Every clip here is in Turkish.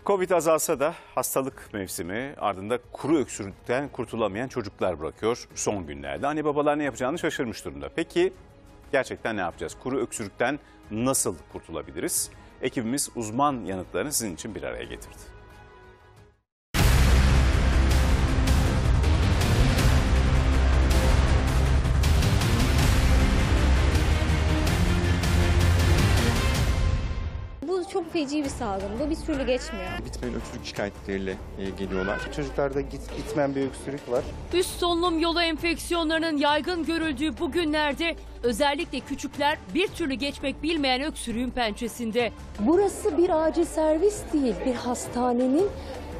Covid azalsa da hastalık mevsimi, ardında kuru öksürükten kurtulamayan çocuklar bırakıyor son günlerde. Anne babalar ne yapacağını şaşırmış durumda. Peki gerçekten ne yapacağız? Kuru öksürükten nasıl kurtulabiliriz? Ekibimiz uzman yanıtlarını sizin için bir araya getirdi. Bu çok feci bir salgın. Bu bir türlü geçmiyor. Bitmeyen öksürük şikayetleriyle geliyorlar. Çocuklarda gitmeyen bir öksürük var. Üst solunum yolu enfeksiyonlarının yaygın görüldüğü bu günlerde özellikle küçükler bir türlü geçmek bilmeyen öksürüğün pençesinde. Burası bir acil servis değil, bir hastanenin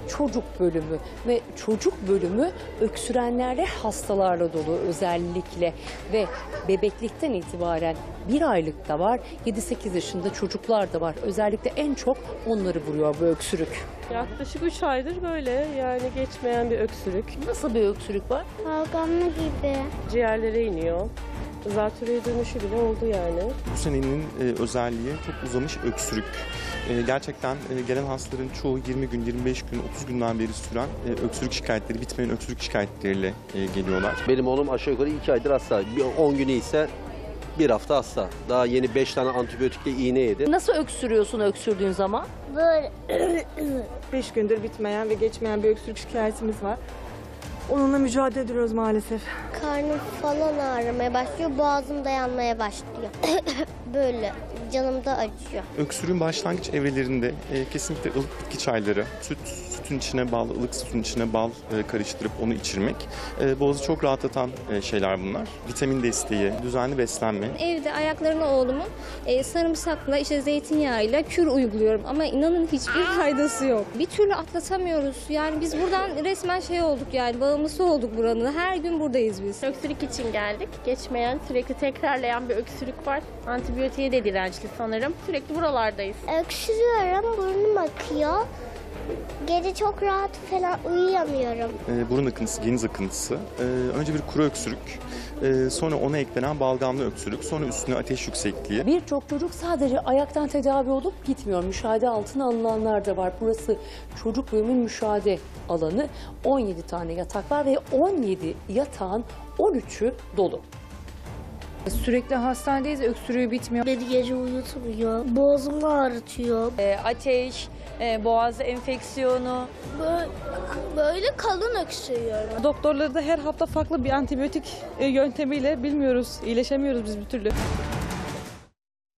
çocuk bölümü ve çocuk bölümü öksürenlerle, hastalarla dolu özellikle ve bebeklikten itibaren 1 aylık da var, 7-8 yaşında çocuklar da var. Özellikle en çok onları vuruyor bu öksürük. Yaklaşık 3 aydır böyle, yani geçmeyen bir öksürük. Nasıl bir öksürük var? Balgamlı gibi. Ciğerlere iniyor. Zatürreye dönüşü bile oldu yani. Bu senenin özelliği çok uzamış öksürük. Gerçekten gelen hastaların çoğu 20 gün, 25 gün, 30 günden beri süren öksürük şikayetleri, bitmeyen öksürük şikayetleriyle geliyorlar. Benim oğlum aşağı yukarı 2 aydır hasta. 10 günü ise 1 hafta hasta. Daha yeni 5 tane antibiyotikle iğne yedi. Nasıl öksürüyorsun öksürdüğün zaman? Böyle. 5 gündür bitmeyen ve geçmeyen bir öksürük şikayetimiz var. Onunla mücadele ediyoruz maalesef. Karnım falan ağrımaya başlıyor, boğazım da yanmaya başlıyor. Böyle canım da acıyor. Öksürüğün başlangıç evrelerinde kesinlikle ılık bitki çayları, sütün içine bal, ılık sütün içine bal karıştırıp onu içirmek. Boğazı çok rahatlatan şeyler bunlar. Vitamin desteği, düzenli beslenme. Evde ayaklarına oğlumun sarımsakla, işte zeytinyağıyla kür uyguluyorum ama inanın hiçbir faydası yok. Bir türlü atlatamıyoruz. Yani biz buradan resmen şey olduk, yani bağımlısı olduk buranın. Her gün buradayız biz. Öksürük için geldik. Geçmeyen, sürekli tekrarlayan bir öksürük var. Antibiyotiğe de dirençli sanırım. Sürekli buralardayız. Öksürüyorum, burnum akıyor. Gece çok rahat falan uyuyamıyorum. Burun akıntısı, geniz akıntısı. Önce bir kuru öksürük, sonra ona eklenen balgamlı öksürük, sonra üstüne ateş yüksekliği. Birçok çocuk sadece ayaktan tedavi olup gitmiyor. Müşahede altına alınanlar da var. Burası çocuk bölümün müşahede alanı. 17 tane yatak var ve 17 yatağın 13'ü dolu. Sürekli hastanedeyiz, öksürüğü bitmiyor. Beni gece uyutmuyor, boğazımı ağrıtıyor. Ateş, boğaz enfeksiyonu. Böyle kalın öksürüyorum. Doktorları da her hafta farklı bir antibiyotik yöntemiyle bilmiyoruz, iyileşemiyoruz biz bir türlü.